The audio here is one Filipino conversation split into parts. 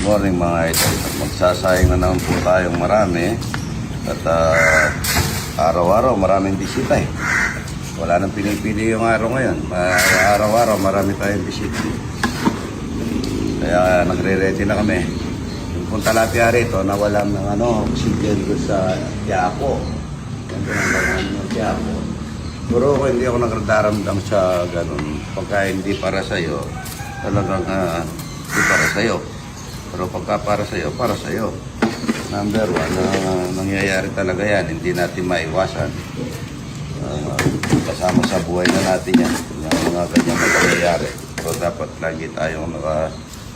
morning mga idol. Magsasayang na naman po tayong marami. At araw-araw maraming bisita eh. Wala nang pinipili yung araw ngayon. Araw-araw marami tayong bisita. Kaya nagre-ready na kami. Yung punta lapia rito, nawalan ng oxygen doon sa Quiapo. Yan doon ang laman ng Quiapo. Pero hindi ako nagdaramdam sa ganun. Pagka hindi para sa'yo, talagang hindi para sa'yo. Pero pagka para sa'yo. Number one, nangyayari talaga yan. Hindi natin maiwasan. Kasama sa buhay na natin yan. Yung mga ganyan na nangyayari. Pero dapat lagi tayong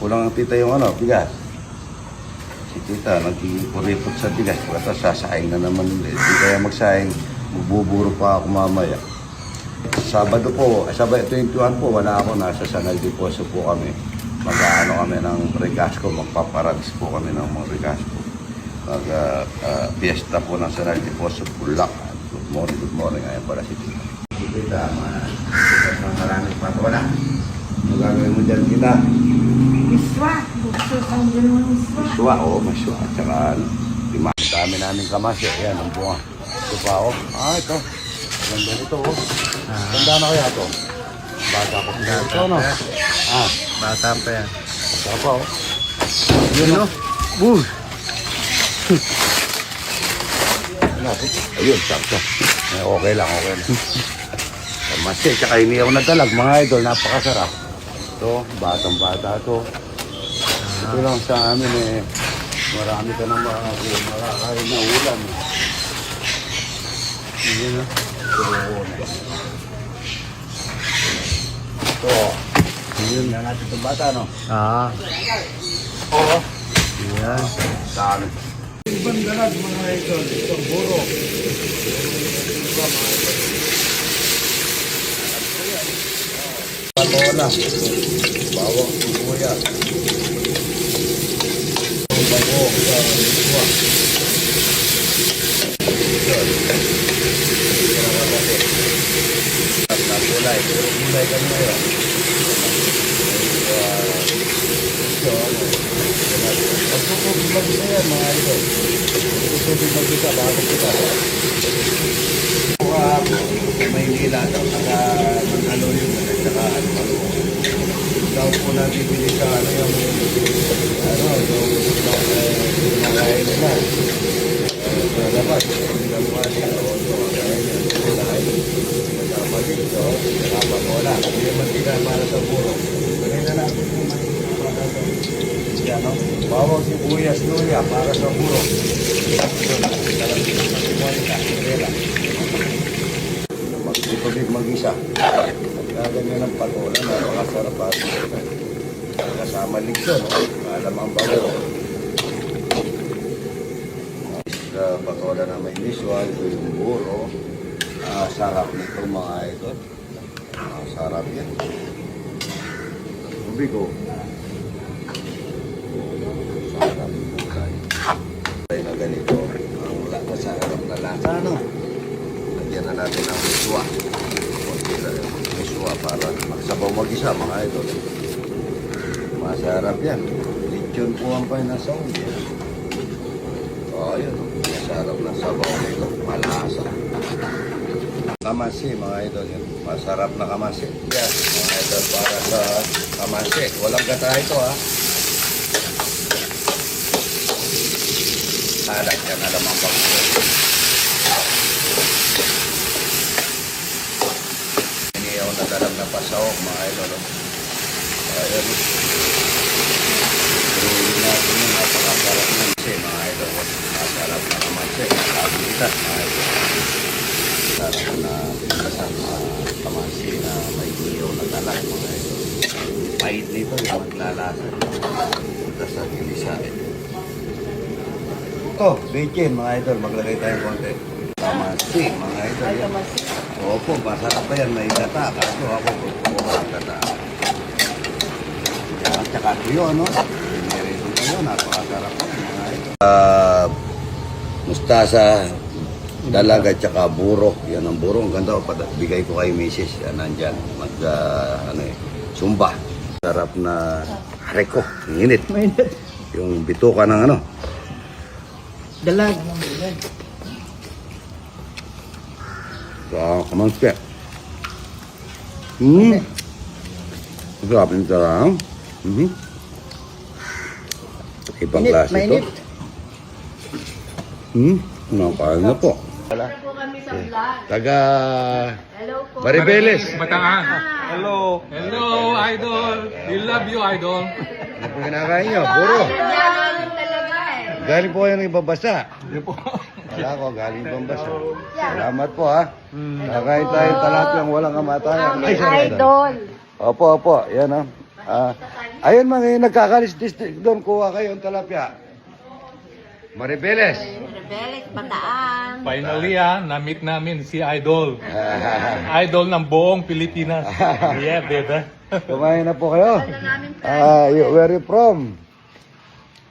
kulang ang tita yung bigas. Si tita, nagpuripot sa bigas. Pagkata, sasaing na naman ulit. Hindi kaya magsaing, magbuburo pa ako mamaya. Sabado 21 po, wala ako. Nasa Sanal Deposo po kami. Mag-ano kami ng Regasco, magpaparadis po kami ng mga Regasco. Fiesta po ng Sanal Deposo, Pulak. Good morning. Ayan pala si tita. Si tita, maraming patola. Magagawin mo dyan kita. Miswa. Gusto kang gano'n miswa. Miswa, maswa. Tsaka, dami namin kamasya. Ayan, ang bunga. Ito pa, ito. Ganda nito, Ganda na kaya ito? Bata ko. Ito, no? Bata pa yan. Bata pa, Yun, Ayun, sakto. Okay lang. Kamasya, tsaka hindi ako nagdalag. Mga idol, napakasarap. Ito, batang-bata ito. Ito lang sa amin marami ka nang makakain na ulam. Hindi na. Ito. Yun na natin itong bata, no? Oo. Yan. Sa amin. Ibang dalag, mga idol. Itong buro. Patola. Bawang sibuyas. Bago sa miswa. Gulay kami ngayon. Pagkukubig mag-isa yan mga idol. Pagkukubig mag-isa bago kita. Maynila daw. Nag-alo yun. Saka daw po nabibili sa yung nakain nila. Sa labas. Wala, hindi mantika para sa puro. Kaya na natin yung mantika. Bawang sibuyas luya para sa puro. Mag-tubig mag-isa. Ganyan ng patola na makasarap at kasama ligso. Alam ang bago. Patola na may visual, yung buro. Sarap nito mga idol. Sarap yan. Tubig ko. Sarap nito tayo. Tayo na ganito. Ang masarap na lasa. Lagyan na natin ang miswa. Miswa para magsabaw mag-isa mga idol. Masarap yan. Lechon po ang pinasaw. Yun. Masarap na sabaw nito. Malasa. Kamasi mga idol yun. Masarap na kamasi. Yan mga idol para sa kamasi. Walang gata ito Alat yan alam ang pagkakas. Iniyaw na dalang na pasawak mga idol. Ayun. Tuloy natin yung napakasarap na kamasi mga idol. Masarap na kamasi. Nakabilitas mga idol. Sarap na pinasang kamasi na may iyaw na talag mga idol. Pahit nito yung maglalasa. Punta sa gilisain. Ito, bacon mga idol. Maglagay tayo konti. Kamasi mga idol. Opo, masarap pa yan. May gata. Kaso ako kumuha ang gata. At saka tuyo, meron tuyo. Napakasarap pa mga idol. Mustasa. Dalaga at saka buro. Yan ang buro. Ang ganda. Bigay ko kay misis. Yan nandyan. Sumba. Sarap na hareko. Init. Yung bituka ng ano. Dalag. Sa kamansi. Masarap yung talang. Ibang klase ito. Mainit. Nakain na po. Hello po kami sa vlog. Taga Hello po. Maribeles. Bataan. Hello. Hello, idol. We love you, idol. Ano po kinakain nyo? Puro. Yan talaga eh. Galing po kayo ng ibang basa. Hindi po. Wala ko, galing ibang basa. Salamat po ha. Nakain tayo talapyang walang kamatayan. Ay, sorry, Idol. Opo, opo. Yan ha. Ayun mga nagkakalis district doon. Kuha kayo ng talapya. Maribeles. Rebeles, Bataan. Finally, na-meet namin si Idol. Idol ng buong Pilipinas. Yeah, baby. Kumain na po kayo. Ano namin Where are you from?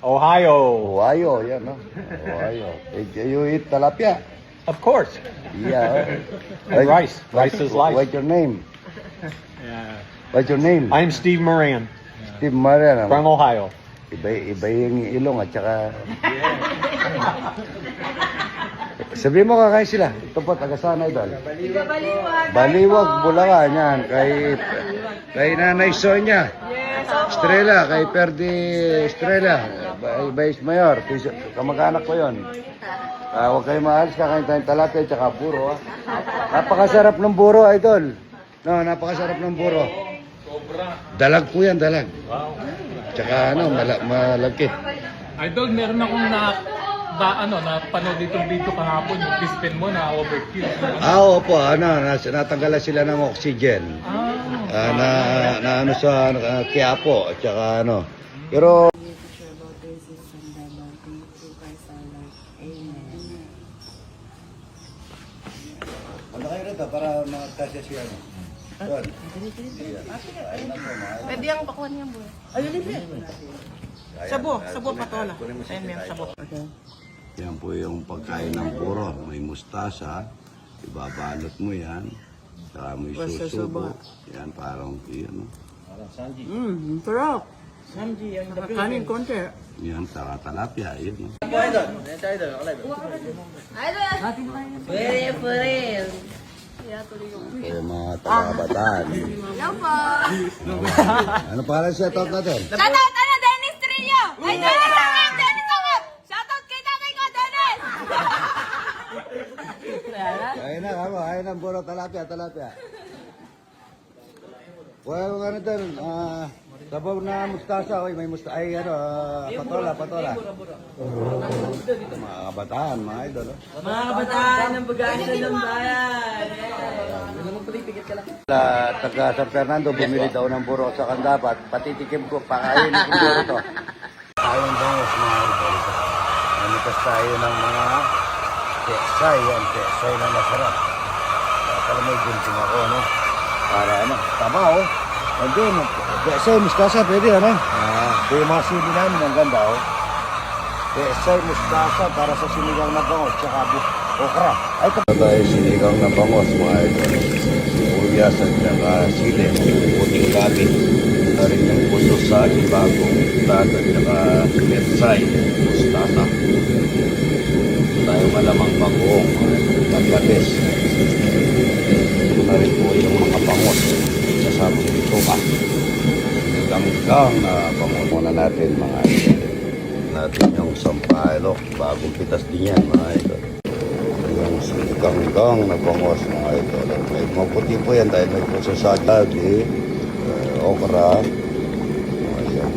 Ohio. Ohio, yan no. Ohio. You eat talapia? Of course. Yeah. Rice. Rice is life. What's your name? Yeah. What's your name? I'm Steve Moran Steve Marian. from Ohio. Iba yung ilong at saka... Sabihin mo kakain sila. Ito po, taga-sana idol. Baliwag, Bulacan yan. Kay Nanay Sonia. Estrella, kay Perdi Estrella. Bayis Mayor. Kamag-anak ko yun. Huwag kayo maalis, kakain tayong talapia at saka buro. Napakasarap ng buro, idol. No, napakasarap ng buro. Dalag po yan, dalag. Wow. Tsaka malaki. Idol, meron akong napanood ditong video kahapon. Yung pispen mo na overkill. Opo, natanggalan sila ng oxygen. Na sa Quiapo, at saka Pero... Ano kayo rito para makasya siya, Doon. Pwede ang bakuan niya, boy. Sabo patola. Sabo. Yan po yung pagkain ng puro. May mustasa, ibabalot mo yan. Saka may susubo. Yan parang yan. Sarap. Kanin konti. Yan, saka talapia. Yan. Idol. Pwede po rin. Ito yung mga taga-bataan. Hello po. Ano pangalan siya? Top natin. Shoutout, Dennis Trillo. Ay, Dennis Angap. Dennis Angap. Shoutout kay tatay ko, Dennis. Ayun na, kamo. Ayun na, puro talapia. Well, ano doon? Sabaw na mustasa. May mustasa. Ay, patola. Mga kabataan, mga idol. Mga kabataan ng pag-asa ng bayan. Taga San Fernando, bumili daw ng buro sa Kandapat. Patitikim ko, pakain ko buro to. Tayong bangos, mga idol. Namitas tayo ng mga tesay. Yan, tesay na masarap. Kala may gunting ako, Para tama, Andun, tesay, mustasa, pwede, Ito yung mga sili namin, ang ganda, Tesay, mustasa, para sa sinigang na bangos, tsaka okra. Ay, tayo sinigang na bangos, mga idol. Sibuyas at saka sili, puting gabi. Ito rin yung puso sa ibagong tato at saka tesay, mustasa. Tayo malamang bagoong, pagkabes. Ito rin po yung mga bangos. Kasama ng bituka. Ganggang na pamumuna natin, mga idol. Natin yung sampalok. Bagong pitas din yan, mga idol. Yung ganggang na bangos, mga idol. May maputi po yan dahil may puso sa gabi, okra. Ayan.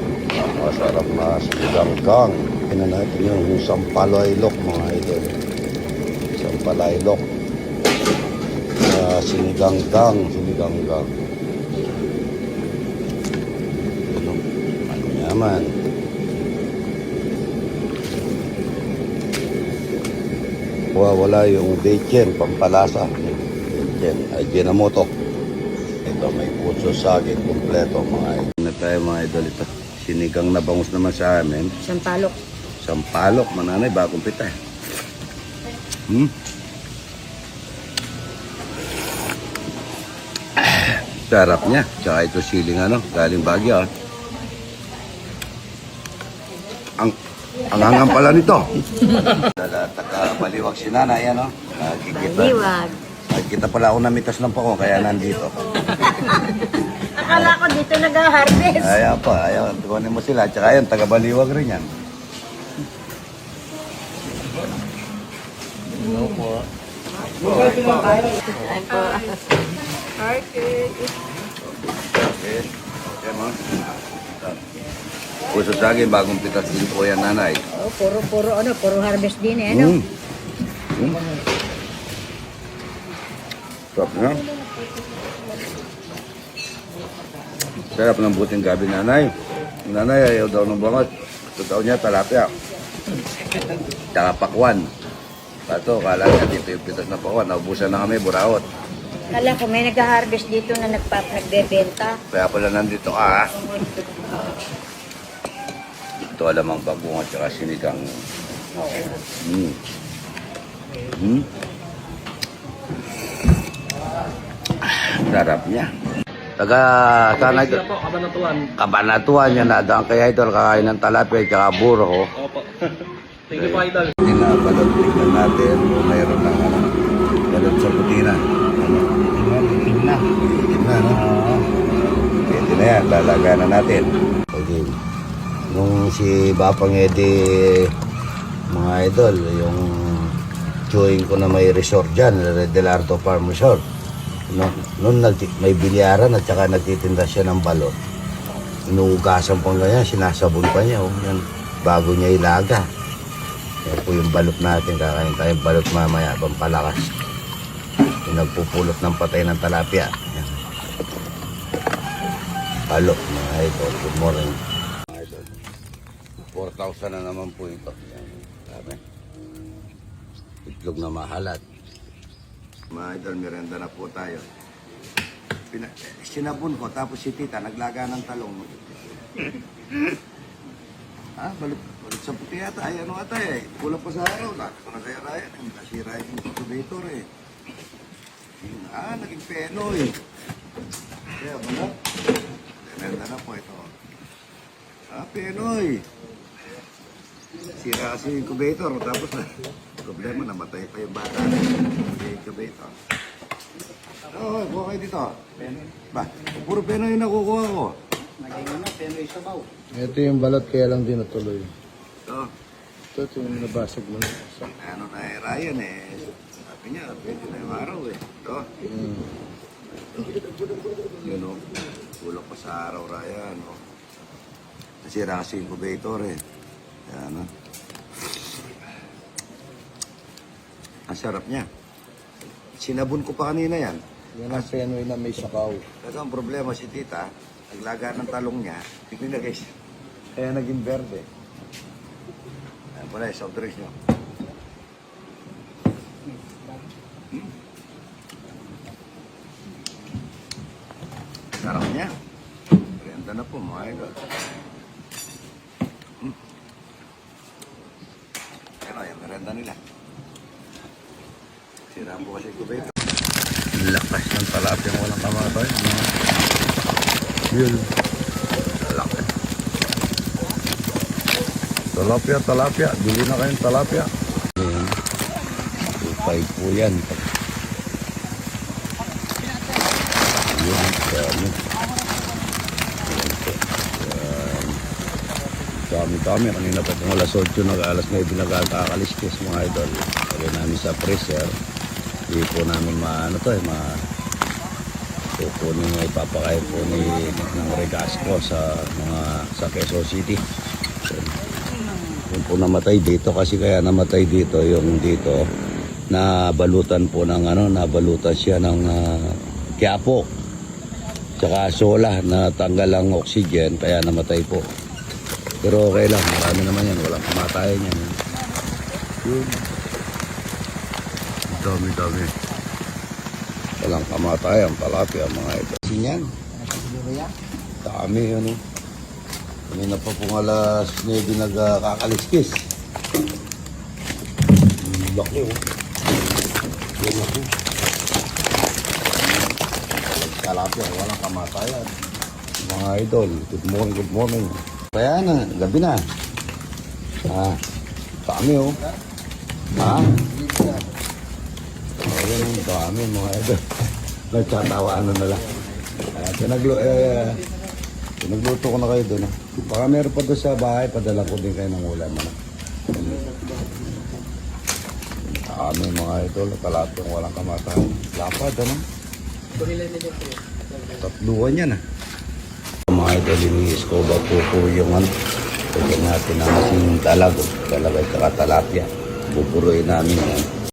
Masarap na ganggang. Tingnan natin yung sampalaylok, mga idol. Sampalaylok. Siniganggang. Naman. Wala yung bacon, pampalasa. Bacon, ay ginamoto. Ito may puso saging, kompleto, mga idol. Na tayo, mga idol, ito. Sinigang na bangus naman sa amin. Sampalok, mananay, bagong pita. Sarap niya. Tsaka ito siling galing Baguio. ang hangang pala nito. Taka-baliwag si nanay, ano? Liwag. Kita pala ako namitas ng pako, kaya nandito. Akala ko dito nag-harvest. Ayaw pa, ayaw. Tukunin mo sila. Tsaka yan, taga-baliwag rin yan. Okay. Okay, mo. Puso sa akin, bagong pitas din po yan, nanay. Oh, puro harvest din eh, ano? Sarap na. Sarap ng buting gabi, nanay. Nanay, ayaw daw ng bangat. Gusto daw niya, talapia. Tsaka pakwan. Pato, kala niya dito yung pitas na pakwan. Naubusan na kami, buraot. Kala ko may nag-harvest dito na nagbebenta. Kaya pala nandito ka, ha? Ito alam ang bagong at saka sinigang. Sarap niya. Taga sana ito. Kabanatuan yan. Nadaan kaya ito. Kakain ng talapia at saka buro. Opo. Thank you po, Idol. Balot, tignan natin kung mayroon ng balot sa putina. Tignan, no? Pwede na yan, lalaga na natin. Okay. Nung si Bapang Eddie, mga idol, yung chewing ko na may resort dyan, Del Arto Farm Resort. Noon may bilyaran at saka nagtitinda siya ng balot. Inuugasan pa ganyan, sinasabon pa niya. Yan, bago niya ilaga. Yan po yung balot natin, kakain tayong balot mamaya, pampalakas. Yung nagpupulot ng patay ng talapia. Yan. Balot, mga idol. Good morning. Mga idol. 4,000 na naman po ito. Yan. Sabi. Itlog na mahalat. Mga idol, merenda na po tayo. Sinabon ko, tapos si tita, naglaga ng talong. Balot sa puti yata. Ay, ano ata eh. Kulang pa sa araw. Nasira yan. Nasira yung incubator eh. Naging penoy. Kaya balot. Merenda na po ito. Penoy. Sira kasi yung incubator. Tapos na. Problema, namatay pa yung bata. Yung incubator. Buha kayo dito. Ba, puro penoy yung nakukuha ko. Ito yung balat kaya lang din natuloy. Ito. Ito yung nabasag mo. Ano na eh, Ryan eh. Sabi niya, pwede na yung araw eh. Ito. Yun o. Kulang pa sa araw, Ryan. O. Nasira kasi yung incubator eh. Yan o. Ang sarap niya. Sinabon ko pa kanina yan. Yan ang penoy na may sakaw. Kasi ang problema si tita, naglaga ng talong niya, tignan na guys. Kaya naging verde. Ayan pala, soft drinks nyo. Sarap niya. Renta na po mga idol. Pero yung merenda nila. Sira po kasi kubeta. Lakas ng talapia walang kamatay. Yun. Laki. Talapia. Bili na kayong talapia. Ayan. 2.5 po yan. Ayan. Dami. Dami. Kanina pa pong alas 8 alas 9 nagkakaliskis mga idol. Lagay namin sa freezer. Hindi po namin kukunin mo ipapakain po ng Regasco sa Quezon City. So, yung po namatay dito kasi kaya namatay dito yung dito nabalutan po ng nabalutan siya ng Quiapo tsaka sola na tanggal ang oxygen kaya namatay po. Pero okay lang, marami naman yan, walang kamatayan yan. Yun. Dami. Walang kamatayan, talapia mga ito. Sinyan. Dami yun eh. Kanina pa pong alas 9 nagkakaliskis. Laki oh. Yun ako. Talapia, walang kamatayan. Mga idol, good morning. Kaya na, gabi na. Dami oh. Ha? Ayan ang dami mga idol. Nagtatawa na lang. Pinagluto ko na kayo doon. Baka meron pa doon sa bahay, padala ko din kayo ng ulam. Dami mga idol, kalapang walang kamatahan. Lapad, ano? Tatluan yan, Mga idol, ini-escoba po yung ano. Pagyan natin ang ating talago. Talaga at saka talapia. Pupuruin namin yan.